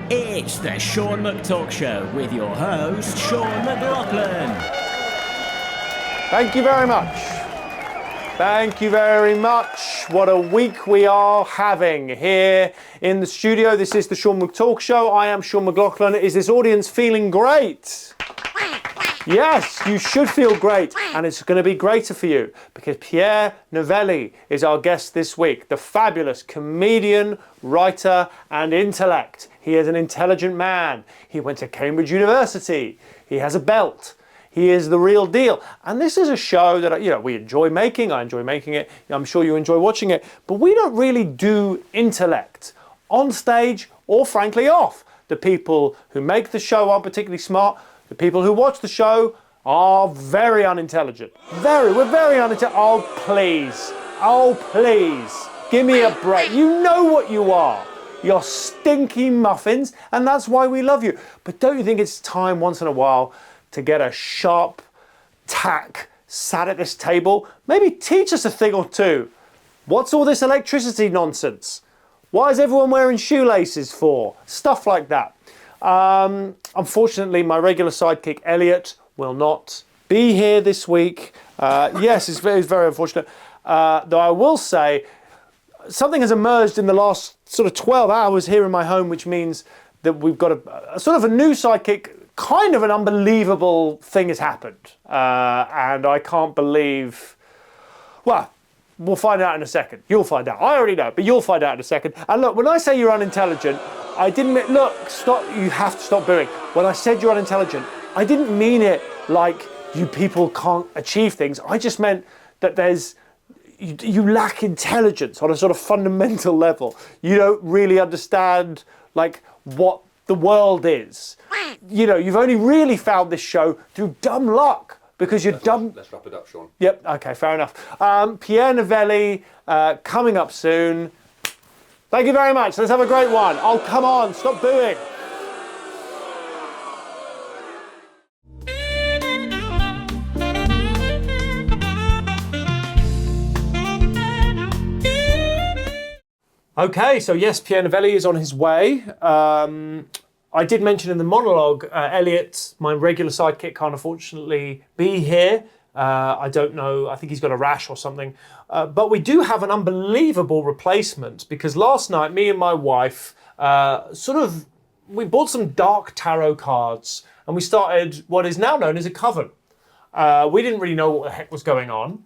It's the Sean McTalk Show with your host, Sean McLaughlin. Thank you very much. Thank you very much. What a week we are having here in the studio. This is the Sean McTalk Show. I am Sean McLaughlin. Is this audience feeling great? Yes, you should feel great, and it's going to be greater for you because Pierre Novellie is our guest this week, the fabulous comedian, writer, and intellect. He is an intelligent man. He went to Cambridge University. He has a belt. He is the real deal. And this is a show that, we enjoy making. I enjoy making it. I'm sure you enjoy watching it. But we don't really do intellect on stage or, frankly, off. The people who make the show aren't particularly smart. The people who watch the show are very unintelligent. We're very unintelligent. Oh, please. Give me a break. You know what you are. You're stinky muffins, and that's why we love you. But don't you think it's time once in a while to get a sharp tack sat at this table? Maybe teach us a thing or two. What's all this electricity nonsense? Why is everyone wearing shoelaces for? Stuff like that. Unfortunately, my regular sidekick, Elliot, will not be here this week. Yes, it's very unfortunate. Though I will say, something has emerged in the last sort of 12 hours here in my home, which means that we've got a sort of a new sidekick. Kind of an unbelievable thing has happened. And I can't believe... Well, we'll find out in a second. You'll find out. I already know, but you'll find out in a second. And look, when I say you're unintelligent, I didn't mean... Look, stop. You have to stop booing. When I said you're unintelligent, I didn't mean it like you people can't achieve things. I just meant that you lack intelligence on a sort of fundamental level. You don't really understand, like, what the world is. You've only really found this show through dumb luck because you're dumb. Let's wrap it up, Sean. Yep, okay, fair enough. Pierre Novellie coming up soon. Thank you very much. Let's have a great one. Oh, come on, stop booing. Okay, so yes, Pierre Novellie is on his way. I did mention in the monologue, Elliot, my regular sidekick, can't unfortunately be here. I don't know, I think he's got a rash or something. But we do have an unbelievable replacement because last night, me and my wife, we bought some dark tarot cards and we started what is now known as a coven. We didn't really know what the heck was going on.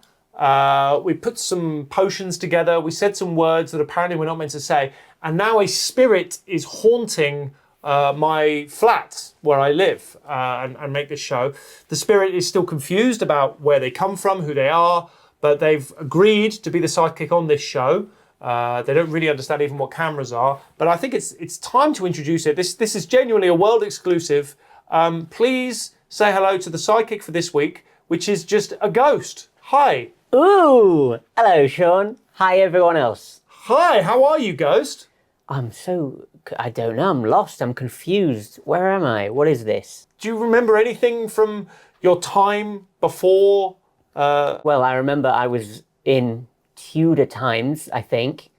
We put some potions together, we said some words that apparently we're not meant to say, and now a spirit is haunting my flat where I live and make this show. The spirit is still confused about where they come from, who they are, but they've agreed to be the sidekick on this show. They don't really understand even what cameras are, but I think it's time to introduce it. This is genuinely a world exclusive. Please say hello to the sidekick for this week, which is just a ghost. Hi. Ooh, hello, Sean. Hi, everyone else. Hi, how are you, ghost? I don't know, I'm lost, I'm confused. Where am I? What is this? Do you remember anything from your time before? Well, I remember I was in Tudor times, I think,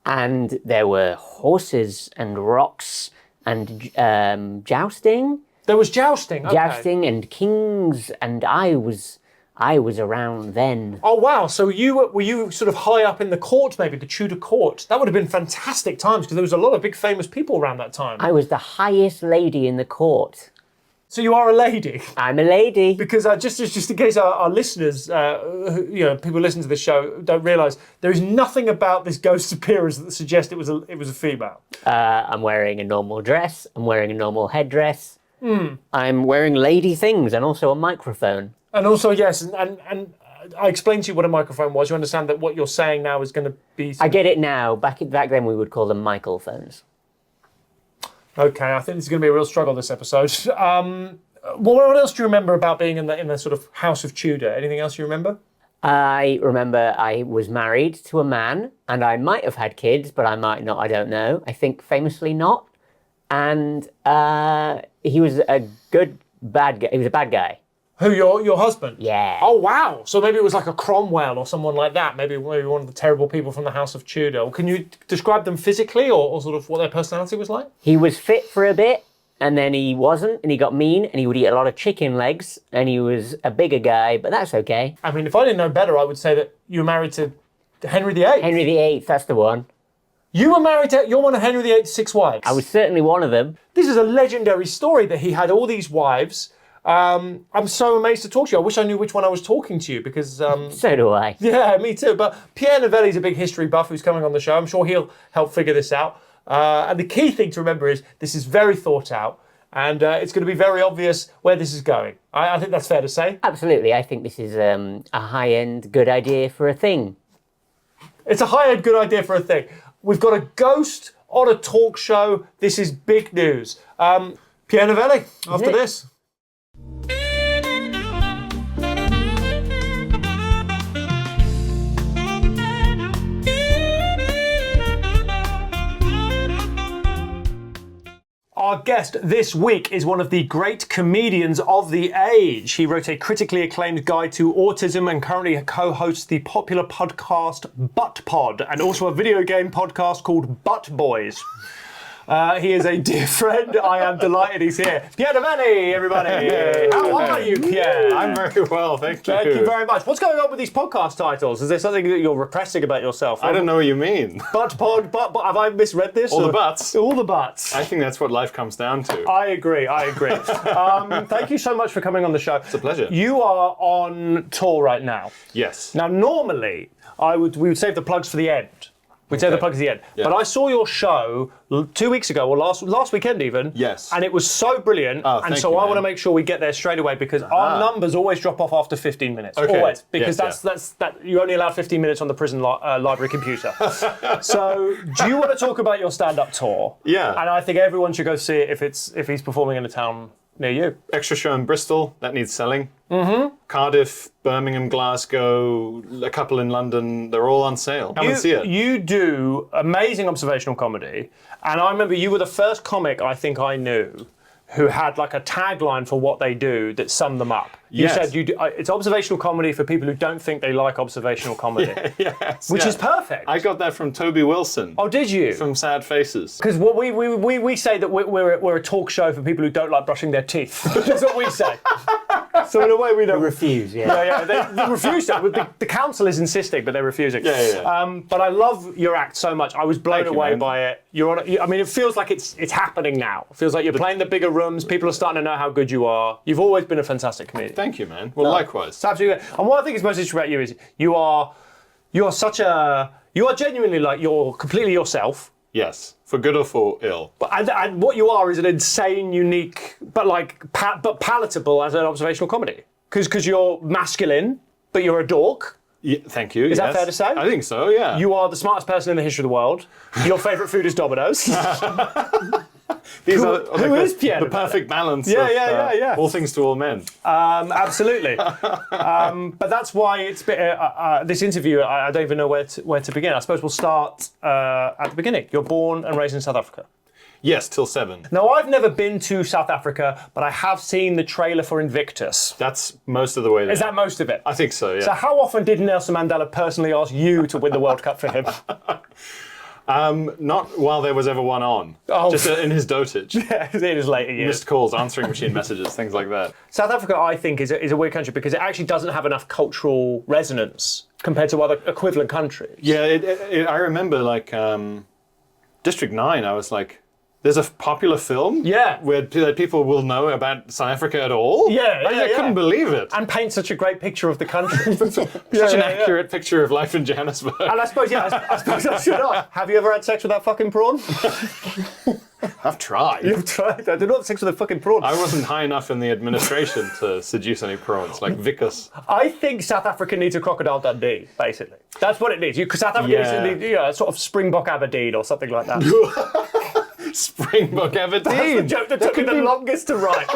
and there were horses and rocks and jousting. There was jousting, okay. Jousting and kings, and I was around then. Oh wow! So were you sort of high up in the court, maybe the Tudor court? That would have been fantastic times because there was a lot of big famous people around that time. I was the highest lady in the court. So you are a lady. I'm a lady. Because just in case our listeners, people listening to the show don't realise, there is nothing about this ghost's appearance that suggests it was a female. I'm wearing a normal dress. I'm wearing a normal headdress. I'm wearing lady things and also a microphone. And also, yes, and I explained to you what a microphone was. You understand that what you're saying now is going to be... I get it now. Back then we would call them microphones. Okay, I think this is going to be a real struggle this episode. What else do you remember about being in the sort of House of Tudor? Anything else you remember? I remember I was married to a man, and I might have had kids, but I might not, I don't know. I think famously not. And he was a bad guy. He was a bad guy. Who, your husband? Yeah. Oh, wow. So maybe it was like a Cromwell or someone like that. Maybe one of the terrible people from the House of Tudor. Can you describe them physically or sort of what their personality was like? He was fit for a bit, and then he wasn't, and he got mean, and he would eat a lot of chicken legs, and he was a bigger guy, but that's okay. I mean, if I didn't know better, I would say that you were married to Henry VIII. Henry VIII, that's the one. You were married to, you're one of Henry VIII's 6 wives. I was certainly one of them. This is a legendary story that he had all these wives. I'm so amazed to talk to you. I wish I knew which one I was talking to you because... So do I. Yeah, me too. But Pierre Novelli's a big history buff who's coming on the show. I'm sure he'll help figure this out. And the key thing to remember is this is very thought out and it's going to be very obvious where this is going. I think that's fair to say. Absolutely. I think this is a high-end good idea for a thing. It's a high-end good idea for a thing. We've got a ghost on a talk show. This is big news. Pierre Novelli, after this. Our guest this week is one of the great comedians of the age. He wrote a critically acclaimed guide to autism and currently co-hosts the popular podcast Budpod and also a video game podcast called Butt Boys. He is a dear friend. I am delighted he's here. Pierre Novelli, everybody. How are you, Pierre? I'm very well, thank you. Thank you very much. What's going on with these podcast titles? Is there something that you're repressing about yourself? I don't know what you mean. Budpod, but have I misread this? All the butts. All the butts. I think that's what life comes down to. I agree. Thank you so much for coming on the show. It's a pleasure. You are on tour right now. Yes. Now, normally, we would save the plugs for the end. We'd save the plugs at the end. Yeah. But I saw your show 2 weeks ago, or last weekend even. Yes. And it was so brilliant. Oh, and thank so you, I want to man. make sure we get there straight away because our numbers always drop off after 15 minutes. Okay. Always. Because Yes, that's you're only allowed 15 minutes on the prison library computer. So do you want to talk about your stand-up tour? Yeah. And I think everyone should go see it if he's performing in a town near you. Extra show in Bristol, that needs selling. Mm-hmm. Cardiff, Birmingham, Glasgow, a couple in London, they're all on sale. Come and see it. You do amazing observational comedy, and I remember you were the first comic I think I knew who had like a tagline for what they do that summed them up. You Yes. said it's observational comedy for people who don't think they like observational comedy, Yes, which yeah. is perfect. I got that from Toby Wilson. Oh, did you? From Sad Faces. Because what we say that we're a talk show for people who don't like brushing their teeth. That's what we say. So in a way we don't Refuse, yeah. Yeah, they refuse to. The council is insisting, but they're refusing. Yeah. But I love your act so much. I was blown Thank you, away man. by it. I mean, it feels like it's happening now. It feels like you're playing the bigger rooms. People are starting to know how good you are. You've always been a fantastic comedian. Thank you, man. Well, likewise. It's absolutely. And what I think is most interesting about you is you are genuinely like you're completely yourself. Yes. For good or for ill. And what you are is an insane, unique, but but palatable as an observational comedy. Because you're masculine, but you're a dork. Yeah, thank you. Is that fair to say? I think so, yeah. You are the smartest person in the history of the world. Your favourite food is Domino's. These are who is Pierre the Novelli? perfect balance Yeah, of yeah. all things to all men. Absolutely. But that's why it's been, this interview, I don't even know where to begin. I suppose we'll start at the beginning. You're born and raised in South Africa. Yes, till 7. Now, I've never been to South Africa, but I have seen the trailer for Invictus. That's most of the way there. Is that most of it? I think so, yeah. So how often did Nelson Mandela personally ask you to win the World Cup for him? Not while there was ever one on. Oh. Just in his dotage. Yeah, in his later years. Missed calls, answering machine messages, things like that. South Africa, I think, is a weird country because it actually doesn't have enough cultural resonance compared to other equivalent countries. Yeah, I remember District 9, I was like, there's a popular film where that people will know about South Africa at all? I couldn't believe it. And paint such a great picture of the country. Such an accurate picture of life in Johannesburg. And I suppose I should ask, have you ever had sex with that fucking prawn? I've tried. You've tried? I did not have sex with a fucking prawn. I wasn't high enough in the administration to seduce any prawns, like Vickers. I think South Africa needs a Crocodile Dundee, basically. That's what it needs. Because South Africa needs a sort of Springbok Aberdeen or something like that. Springbok Aberdeen. That's the joke that took me the longest to write.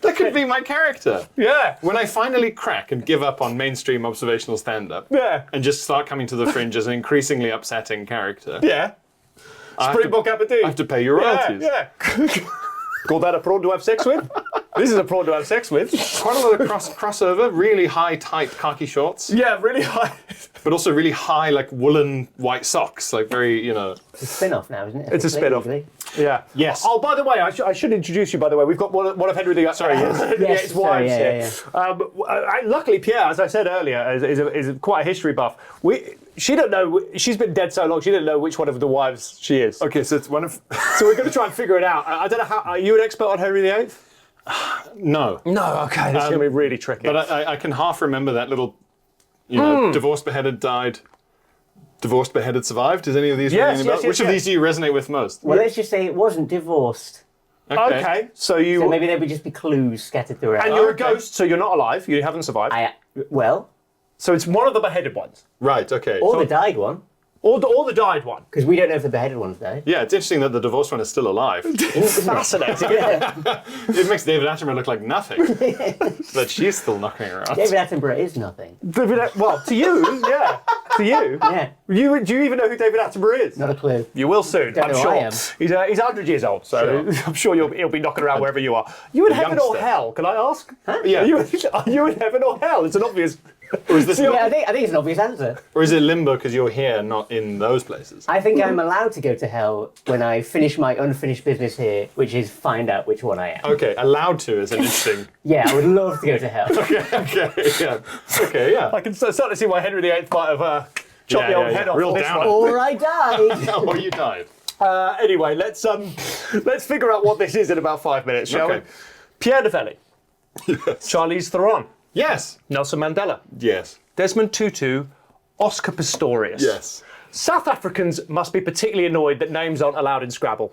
That could be my character. Yeah. When I finally crack and give up on mainstream observational stand-up and just start coming to the fringe as an increasingly upsetting character. Yeah. Springbok Aberdeen. I have to pay your royalties. Yeah. Call that a prawn to have sex with? This is a prawn to have sex with. Quite a lot of crossover, really high, tight khaki shorts. Yeah, really high. But also really high, like woolen white socks, like very, you know. It's a spin-off now, isn't it? It's a spin-off. Yeah. Yes. Oh, by the way, I should introduce you. By the way, we've got one of Henry VIII. Sorry, Yes, wives sorry, here. Luckily, Pierre, as I said earlier, is quite a history buff. She don't know. She's been dead so long. She didn't know which one of the wives she is. Okay, so it's one of. So we're going to try and figure it out. I don't know how. Are you an expert on Henry VIII? No. No. Okay, this is going to be really tricky. But I can half remember that little, you know, divorced, beheaded, died. Divorced, beheaded, survived. Does any of these ring any bells? Which of these do you resonate with most? Well, let's just say it wasn't divorced. Okay. So maybe there would just be clues scattered throughout. And you're a ghost, so you're not alive. You haven't survived. Well. So it's one of the beheaded ones. Right. Okay. Or the died one. Or the died one. Because we don't know if the beheaded one's died. Yeah, it's interesting that the divorced one is still alive. Fascinating. It makes David Attenborough look like nothing. But she's still knocking around. David Attenborough is nothing. Well, to you, yeah. To you. Yeah. Do you even know who David Attenborough is? Not a clue. You will soon, Don't I'm know sure. I am. He's 100 years old, so I'm sure he'll be knocking around wherever you are. You in heaven or hell, can I ask? Huh? Yeah. Are you in heaven or hell? It's an obvious... Or is this Yeah, I think it's an obvious answer. Or is it limbo because you're here, not in those places? I think I'm allowed to go to hell when I finish my unfinished business here, which is find out which one I am. Okay, allowed to is an interesting. Yeah, I would love to go to hell. Okay, yeah. I can start to see why Henry VIII might have chopped the old head off. Real on this downer. one. Or I died. Oh, you died. Anyway, let's figure out what this is in about 5 minutes, shall we? Pierre Novellie. Yes. Charlize Theron. Yes. Nelson Mandela. Yes. Desmond Tutu. Oscar Pistorius. Yes. South Africans must be particularly annoyed that names aren't allowed in Scrabble.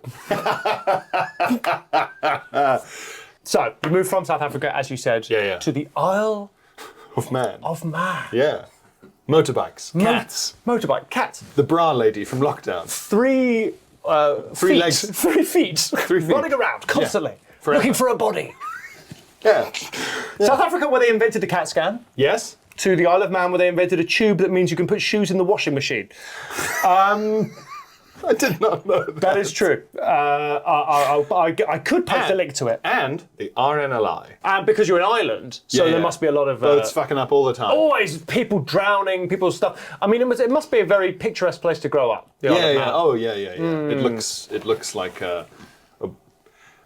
So, we moved from South Africa, as you said, to the Isle Of Man. of Man. Yeah. Motorbikes. Cats. Motorbike. Cats. The bra lady from Lockdown. Three legs. 3 feet. 3 feet. Running around constantly. Forever. Looking for a body. Yeah. South Africa, where they invented the CAT scan. Yes. To the Isle of Man, where they invented a tube that means you can put shoes in the washing machine. I did not know that. That is true. I could post a link to it. And the RNLI. And because you're an island, so there must be a lot of... boats fucking up all the time. Always people drowning, people's stuff. I mean, it must be a very picturesque place to grow up. The Isle of Man. Oh, yeah. It looks like a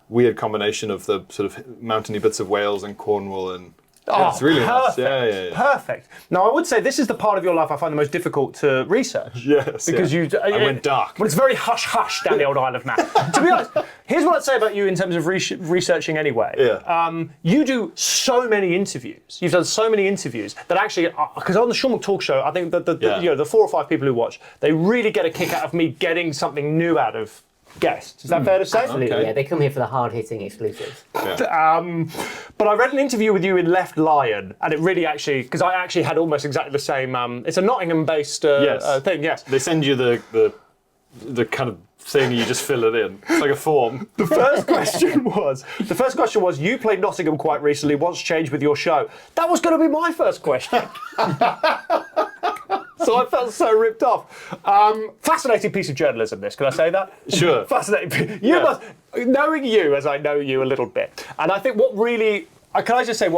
weird combination of the sort of mountainy bits of Wales and Cornwall and... it's really perfect. nice. Yeah. Perfect. Now, I would say this is the part of your life I find the most difficult to research. Yes. Because I went dark. But it's very hush-hush down the old Isle of Man. To be honest, here's what I'd say about you in terms of researching anyway. Yeah. You do so many interviews. You've done so many interviews that actually, because on the Sean McTalk show, I think that the 4 or 5 people who watch, they really get a kick out of me getting something new out of guests. Is that fair to say? Absolutely, yeah. They come here for the hard-hitting exclusives. Yeah. But I read an interview with you in Left Lion, and it really actually, because I actually had almost exactly the same. It's a Nottingham-based thing. Yes. They send you the kind of thing, you just fill it in. It's like a form. The first question was, you played Nottingham quite recently. What's changed with your show? That was going to be my first question. So I felt so ripped off. Fascinating piece of journalism, this. Can I say that? Sure. Fascinating. You must, knowing you as I know you a little bit, and I think what really, can I just say, I've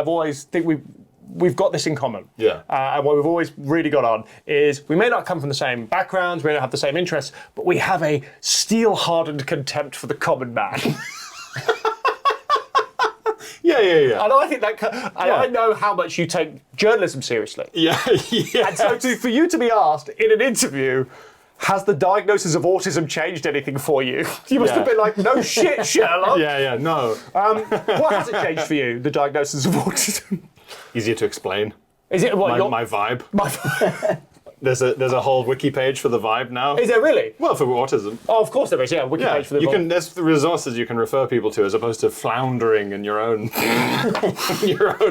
always think we've got this in common. Yeah. And what we've always really got on is we may not come from the same backgrounds, we may not have the same interests, but we have a steel-hardened contempt for the common man. Yeah. And I think that, I know how much you take journalism seriously. Yeah. And so for you to be asked in an interview, has the diagnosis of autism changed anything for you? You must have been like, no shit, Sherlock. No. What has it changed for you, the diagnosis of autism? Easier to explain. Is it what my vibe? There's a whole wiki page for the vibe now. Is there really? Well, for autism. Oh, of course there is. Yeah, wiki page for the vibe. There's the resources you can refer people to, as opposed to floundering in your own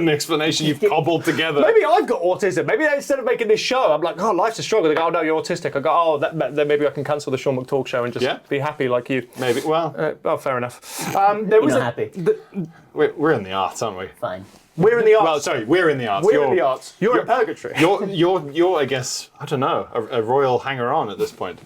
explanation you've cobbled together. Maybe I've got autism. Maybe instead of making this show, I'm like, oh, life's a struggle. They go, oh no, you're autistic. I go, oh, then maybe I can cancel the Sean McTalk show and just be happy like you. Maybe. Well, fair enough. You're not happy. We're in the arts, aren't we? Fine. We're in the arts. Well, sorry, we're in the arts. We're in the arts. You're in purgatory. You're, I guess, I don't know, a royal hanger-on at this point.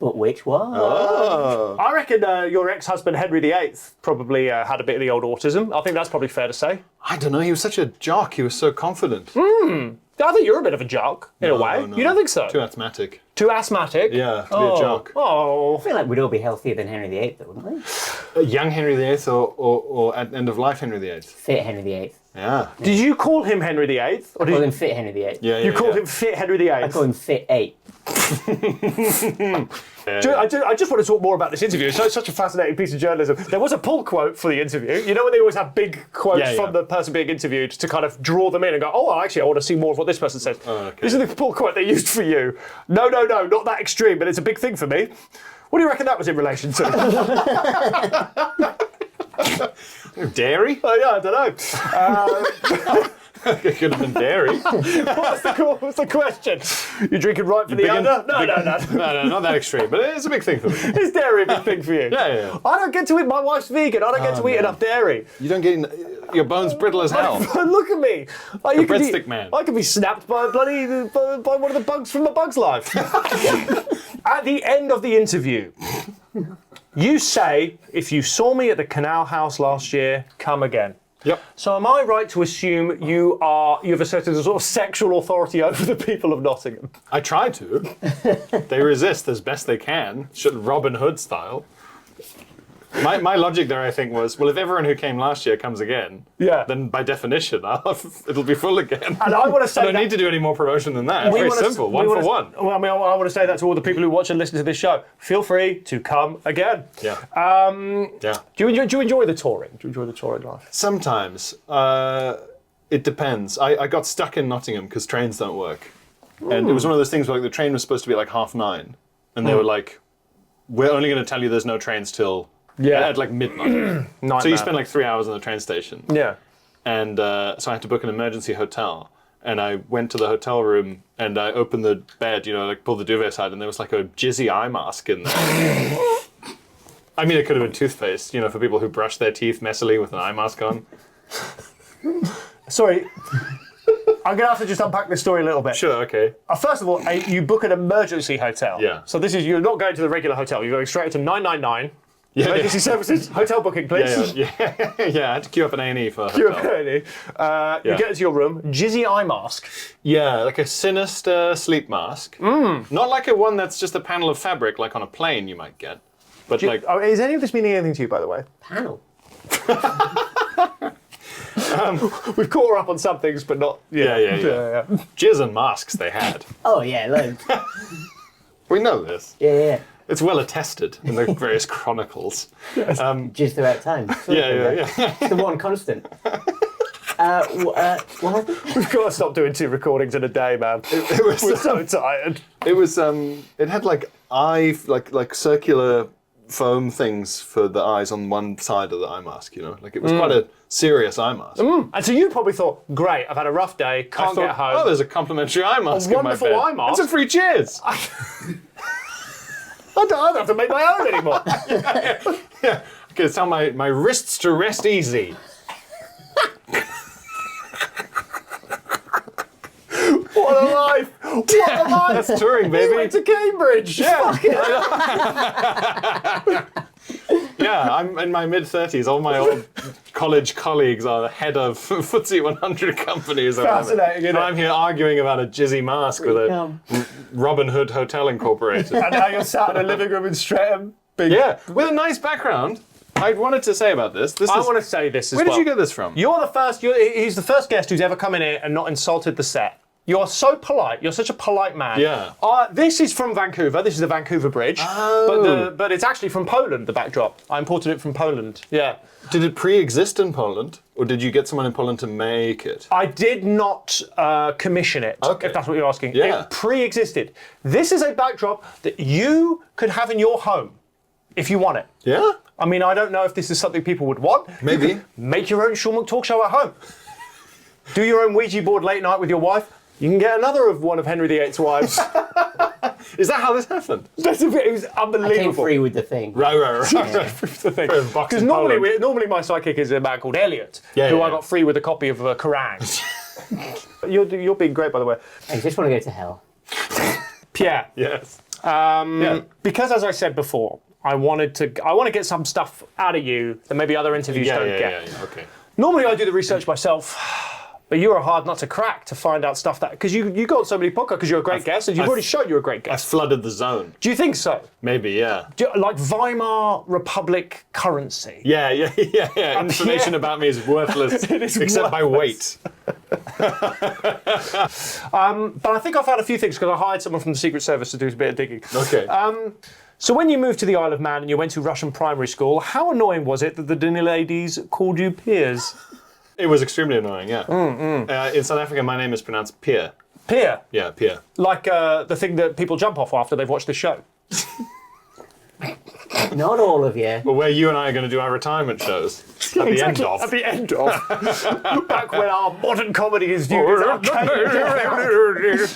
But which one? Oh. I reckon your ex-husband Henry VIII probably had a bit of the old autism. I think that's probably fair to say. I don't know. He was such a jock. He was so confident. I think you're a bit of a jock, in a way. No. You don't think so? Too asthmatic. Too asthmatic? Yeah, to be a jock. Oh. I feel like we'd all be healthier than Henry VIII, though, wouldn't we? Young Henry VIII or at end of life Henry VIII? Fit Henry VIII. Yeah. Did you call him Henry VIII? Or I call him Fit Henry VIII. Yeah, you called him Fit Henry VIII? I call him Fit 8. I just want to talk more about this interview. It's such a fascinating piece of journalism. There was a pull quote for the interview. You know when they always have big quotes from the person being interviewed to kind of draw them in and go, oh, well, actually, I want to see more of what this person says. Oh, okay. This is the pull quote they used for you. No, not that extreme, but it's a big thing for me. What do you reckon that was in relation to? Dairy? Oh, yeah, I don't know. It could have been dairy. What's the question? You drinking right for the under? No. No, not that extreme, but it's a big thing for me. Is dairy a big thing for you? Yeah. I don't get to eat. My wife's vegan. I don't get to eat enough dairy. You don't get your bones brittle as hell. Look at me. A breadstick man. I could be snapped by by one of the bugs from The Bug's Life. At the end of the interview, you say, if you saw me at the Canal House last year, come again. Yep. So am I right to assume you've asserted a sort of sexual authority over the people of Nottingham? I try to. They resist as best they can, Robin Hood style. My logic there, I think, was, well, if everyone who came last year comes again, then by definition, it'll be full again. And I want to say I don't need to do any more promotion than that. It's very simple, one for one. Well, I mean, I want to say that to all the people who watch and listen to this show. Feel free to come again. Yeah. Do you enjoy the touring? Do you enjoy the touring life? Sometimes. It depends. I got stuck in Nottingham because trains don't work. And it was one of those things where the train was supposed to be like 9:30. And they were like, we're only going to tell you there's no trains till... at like midnight. So you spend like 3 hours in the train station. Yeah. And so I had to book an emergency hotel. And I went to the hotel room and I opened the bed, like pulled the duvet aside, and there was like a jizzy eye mask in there. I mean, it could have been toothpaste, for people who brush their teeth messily with an eye mask on. Sorry. I'm going to have to just unpack this story a little bit. Sure, okay. First of all, you book an emergency hotel. Yeah. So you're not going to the regular hotel. You're going straight to 999. Emergency services, hotel booking, please. Yeah, I had to queue up an A&E for a hotel. You get into your room, jizzy eye mask. Yeah, like a sinister sleep mask. Not like a one that's just a panel of fabric, like on a plane you might get. But is any of this meaning anything to you, by the way? Panel. We've caught her up on some things, but not... Yeah. Jizz and masks they had. Oh, yeah, loads. We know this. Yeah. It's well attested in the various chronicles. Jizz throughout time. Yeah. It's the one constant. What happened? We've got to stop doing 2 recordings in a day, man. We're so tired. It was, it had like like circular foam things for the eyes on one side of the eye mask, Like it was quite a serious eye mask. And so you probably thought, great, I've had a rough day, can't get home. Oh, there's a complimentary eye mask in my bed. Wonderful eye mask. It's a free cheers. I don't have to make my own anymore. Yeah. Okay, tell my wrists to rest easy. What a life! What a life! That's touring, baby. He went to Cambridge. Yeah. Yeah, I'm in my mid-30s. All my old college colleagues are the head of FTSE 100 companies. Fascinating, isn't it? I'm here arguing about a jizzy mask with a Robin Hood Hotel Incorporated. And now you're sat in a living room in Streatham. Yeah, with a nice background. I wanted to say about this. I want to say this as well. Where did you get this from? He's the first guest who's ever come in here and not insulted the set. You're so polite. You're such a polite man. Yeah. This is from Vancouver. This is the Vancouver Bridge. Oh. But it's actually from Poland, the backdrop. I imported it from Poland. Yeah. Did it pre-exist in Poland? Or did you get someone in Poland to make it? I did not commission it, if that's what you're asking. Yeah. It pre-existed. This is a backdrop that you could have in your home if you want it. Yeah? I mean, I don't know if this is something people would want. Maybe. Make your own Sean McTalk show at home. Do your own Ouija board late night with your wife. You can get another of one of Henry VIII's wives. Is that how this happened? It was unbelievable. I came free with the thing. Right. Because normally my sidekick is a man called Elliot, who I got free with a copy of Kerrang. You're being great, by the way. I just want to go to hell. Pierre. Yes. Because, as I said before, I want to get some stuff out of you that maybe other interviews don't get. Yeah, okay. Normally I do the research myself, but you're a hard nut to crack to find out stuff that, because you go on so many podcasts because you're a great guest, and you've already shown you're a great I guest. flooded the zone. Do you think so? Maybe, yeah. Like Weimar Republic currency. Yeah. Information about me is worthless, except by weight. But I think I found a few things because I hired someone from the Secret Service to do a bit of digging. Okay. So when you moved to the Isle of Man and you went to Russian primary school, how annoying was it that the dinner ladies called you peers? It was extremely annoying, yeah. In South Africa, my name is pronounced Pierre. Peer? Yeah, Pierre. Like the thing that people jump off after they've watched the show. Not all of you. Well, where you and I are going to do our retirement shows. At the end of. At the end of. Back when our modern comedy is viewed as archaic.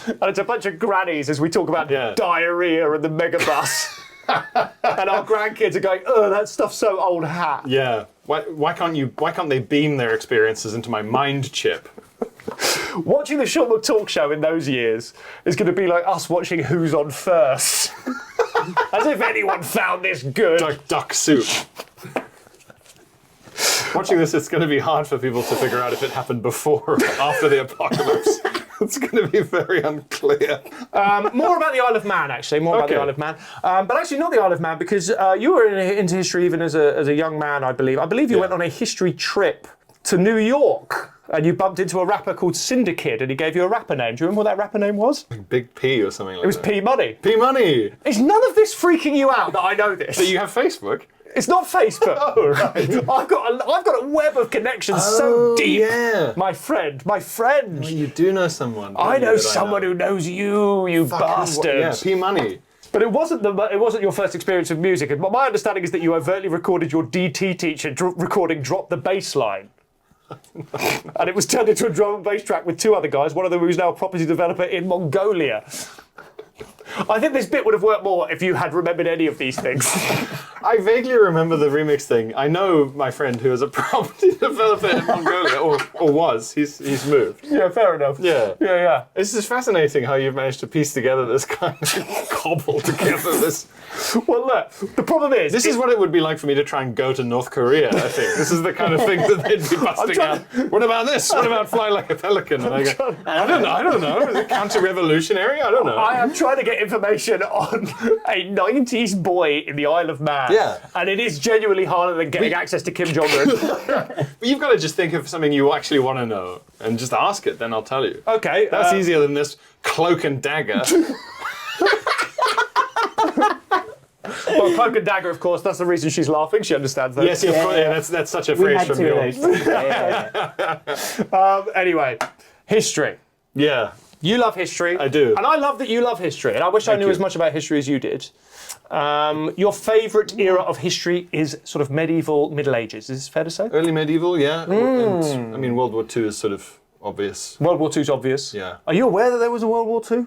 And it's a bunch of grannies as we talk about diarrhea and the megabus. And our grandkids are going, oh, that stuff's so old hat. Yeah. Why can't they beam their experiences into my mind chip? Watching the Sean McTalk show in those years is going to be like us watching Who's On First. As if anyone found this good. Like duck soup. Watching this, it's going to be hard for people to figure out if it happened before or after the apocalypse. It's going to be very unclear. More about the Isle of Man, actually. More about the Isle of Man. But actually not the Isle of Man, because you were into history even as a young man, I believe. I believe you went on a history trip to New York. And you bumped into a rapper called Syndicate, and he gave you a rapper name. Do you remember what that rapper name was? Big P or something like that. It was P Money. P Money! Is none of this freaking you out that I know this? So you have Facebook? It's not Facebook. Oh, right. I've got a web of connections so deep. Yeah. My friend. Well, you do know someone. I know someone who knows you bastard. Yeah, P Money. But it wasn't your first experience with music. And my understanding is that you overtly recorded your DT teacher recording Drop the Bass Line. And it was turned into a drum and bass track with two other guys, one of them who's now a property developer in Mongolia. I think this bit would have worked more if you had remembered any of these things. I vaguely remember the remix thing. I know my friend who is a property developer in Mongolia, or was. He's moved. Yeah, fair enough. Yeah. It's just fascinating how you've managed to piece together this kind of cobble together this. Well, look, the problem is... This is what it would be like for me to try and go to North Korea, I think. This is the kind of thing that they'd be busting out. What about this? What about flying like a pelican? And I go, I don't know. Is it counter-revolutionary? I don't know. I am trying to get information on a 90s boy in the Isle of Man. Yeah. And it is genuinely harder than getting access to Kim Jong-un. But you've got to just think of something you actually want to know and just ask it, then I'll tell you. Okay. That's easier than this cloak and dagger. Well, cloak and dagger, of course, that's the reason she's laughing. She understands that. Yes, of course. Yeah, that's such a phrase from yours. Anyway, history. Yeah. You love history. I do. And I love that you love history. And I wish I knew as much about history as you did. Your favourite era of history is sort of medieval, Middle Ages. Is this fair to say? Early medieval, yeah. And, I mean, World War II is sort of obvious. World War II's obvious. Yeah. Are you aware that there was a World War II?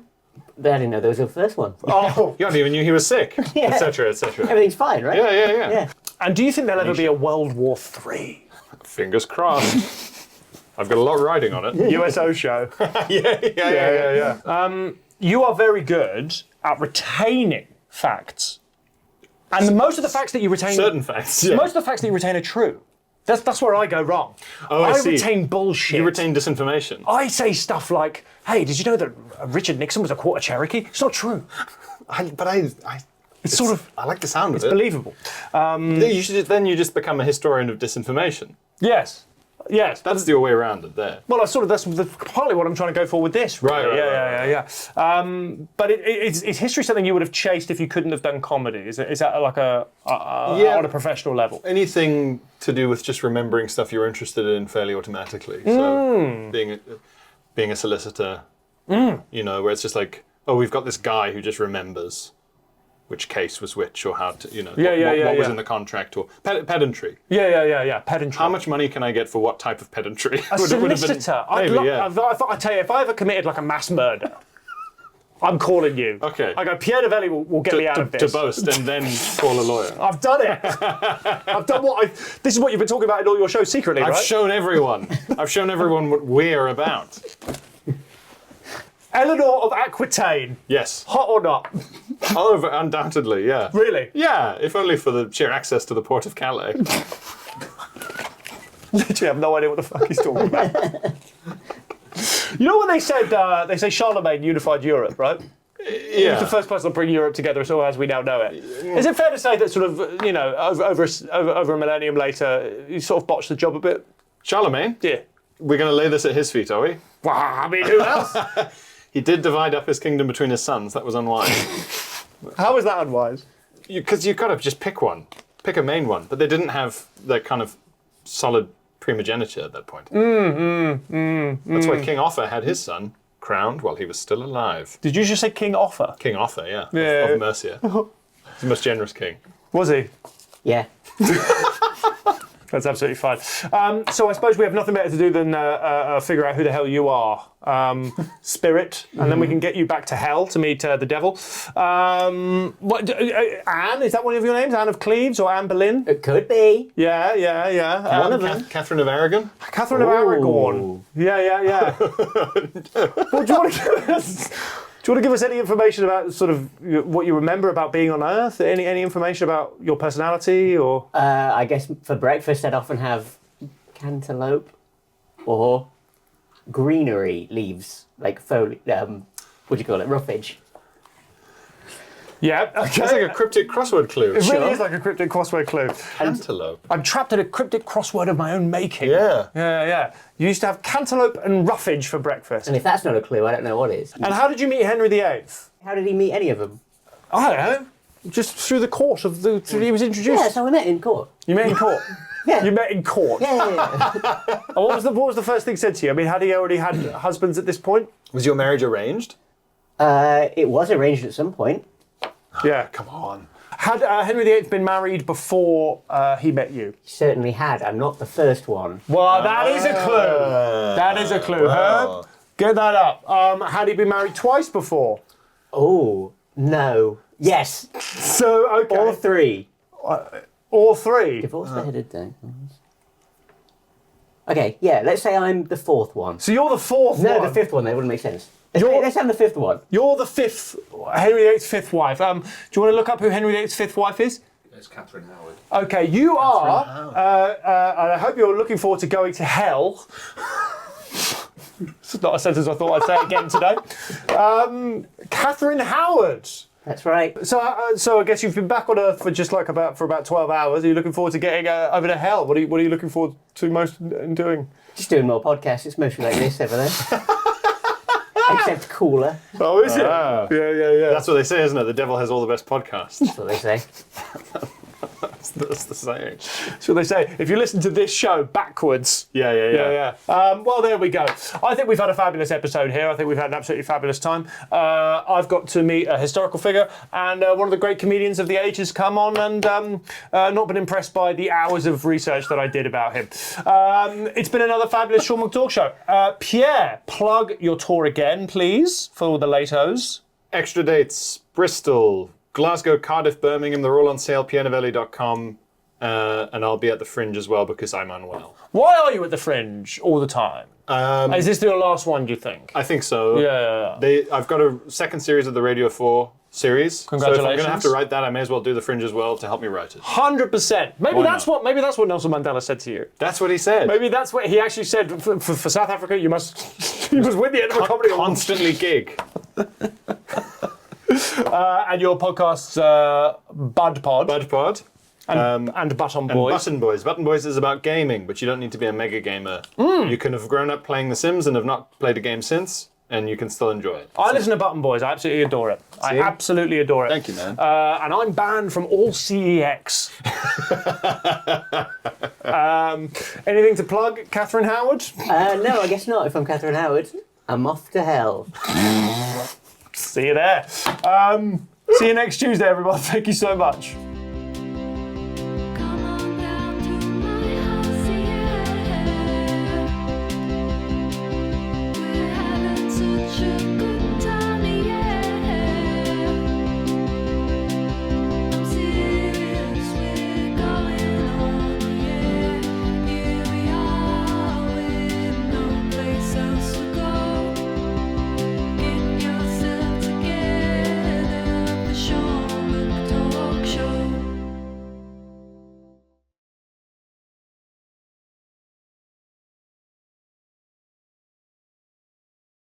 I didn't know there was a first one. Oh. You even knew he was sick, etc., etc. Everything's fine, right? Yeah. And do you think there'll ever be a World War III? Fingers crossed. I've got a lot riding on it. USO show. Yeah. You are very good at retaining facts. And most of the facts that you retain... Certain facts, yeah. Most of the facts that you retain are true. That's where I go wrong. Oh, I see. retain bullshit. You retain disinformation. I say stuff like, hey, did you know that Richard Nixon was a quarter Cherokee? It's not true. It's sort of... I like the sound of it. It's believable. Then you just become a historian of disinformation. Yes. That's the way around it there. Well, that's partly what I'm trying to go for with this. Really. Right. Yeah. But is history something you would have chased if you couldn't have done comedy? Is that like on a professional level? Anything to do with just remembering stuff you're interested in fairly automatically. So being a solicitor, you know, where it's just like, oh, we've got this guy who just remembers which case was which, or how to, you know, what was in the contract, or pedantry. Yeah. Pedantry. How much money can I get for what type of pedantry? A solicitor. I tell you, if I ever committed like a mass murder, I'm calling you. Okay. I go, Pierre Novelli will get me out of this. To boast and then call a lawyer. I've done it. I've done this is what you've been talking about in all your shows secretly, right? I've shown everyone what we're about. Eleanor of Aquitaine. Yes. Hot or not? Oh, undoubtedly, yeah. Really? Yeah, if only for the sheer access to the port of Calais. Literally have no idea what the fuck he's talking about. You know when they said, they say Charlemagne unified Europe, right? He was the first person to bring Europe together, so as we now know it. Is it fair to say that sort of, over a millennium later, you sort of botched the job a bit? Charlemagne? Yeah. We're going to lay this at his feet, are we? Well, I mean, who else? He did divide up his kingdom between his sons. That was unwise. How is that unwise? Because you've got to just pick one. Pick a main one. But they didn't have that kind of solid primogeniture at that point. That's why King Offa had his son crowned while he was still alive. Did you just say King Offa? King Offa, yeah. Yeah. Of Mercia. He's the most generous king. Was he? Yeah. That's absolutely fine. So I suppose we have nothing better to do than figure out who the hell you are. Spirit, and then we can get you back to hell to meet the devil. Anne, is that one of your names? Anne of Cleves or Anne Boleyn? It could be. Yeah. One of them. Catherine of Aragon? Catherine of Aragon. Yeah. Well, do you want to give us? Do you want to give us any information about sort of what you remember about being on Earth? Any information about your personality or? I guess for breakfast I'd often have cantaloupe or greenery leaves, like what do you call it, roughage. Yeah, okay. It's like a cryptic crossword clue. It really is like a cryptic crossword clue. Cantaloupe. I'm trapped in a cryptic crossword of my own making. Yeah. You used to have cantaloupe and roughage for breakfast. And if that's not a clue, I don't know what is. And how did you meet Henry VIII? How did he meet any of them? I don't know. Just through the court of the. He was introduced. Yeah, so we met in court. You met in court. Yeah. You met in court. Yeah. And what was the first thing said to you? I mean, had he already had husbands at this point? Was your marriage arranged? It was arranged at some point. Yeah. Come on. Had Henry VIII been married before he met you? He certainly had. I'm not the first one. Well, that is a clue. That is a clue. Wow. Herb, get that up. Had he been married twice before? Oh, no. Yes. So, okay. All three. All three? Divorced ahead of time. Okay, yeah, let's say I'm the fourth one. So you're the fourth one? No, the fifth one, that wouldn't make sense. Let's have the fifth one. You're the fifth, Henry VIII's fifth wife. Do you want to look up who Henry VIII's fifth wife is? It's Catherine Howard. Okay, you are, and I hope you're looking forward to going to hell. It's not a sentence I thought I'd say again today. Catherine Howard. That's right. So I guess you've been back on Earth for about 12 hours. Are you looking forward to getting over to hell? What are you looking forward to most in doing? Just doing more podcasts. It's mostly like this over there. Except cooler. Oh, is it? Yeah. That's what they say, isn't it? The devil has all the best podcasts. That's what they say. That's the saying. That's what they say. If you listen to this show backwards. Yeah. Well, there we go. I think we've had a fabulous episode here. I think we've had an absolutely fabulous time. I've got to meet a historical figure, and one of the great comedians of the age has come on and not been impressed by the hours of research that I did about him. It's been another fabulous Sean McTalk show. Pierre, plug your tour again, please, for all the latos. Extra dates, Bristol, Glasgow, Cardiff, Birmingham, they're all on sale, PIERRE-NOVELLIE.com. And I'll be at the Fringe as well because I'm unwell. Why are you at the Fringe all the time? Is this your last one, do you think? I think so. Yeah. I've got a second series of the Radio 4 series. Congratulations. So if I'm going to have to write that, I may as well do the Fringe as well to help me write it. 100%. Maybe that's what Nelson Mandela said to you. That's what he said. Maybe that's what he actually said for South Africa. You must win the end of a comedy award. Constantly gig. And your podcast's Budpod. Budpod. And Button Boys. Button Boys. Button Boys is about gaming, but you don't need to be a mega gamer. You can have grown up playing The Sims and have not played a game since, and you can still enjoy it. I listen to Button Boys. I absolutely adore it. I absolutely adore it. Thank you, man. And I'm banned from all CEX. Anything to plug, Catherine Howard? No, I guess not. If I'm Catherine Howard, I'm off to hell. See you there. See you next Tuesday, everyone. Thank you so much.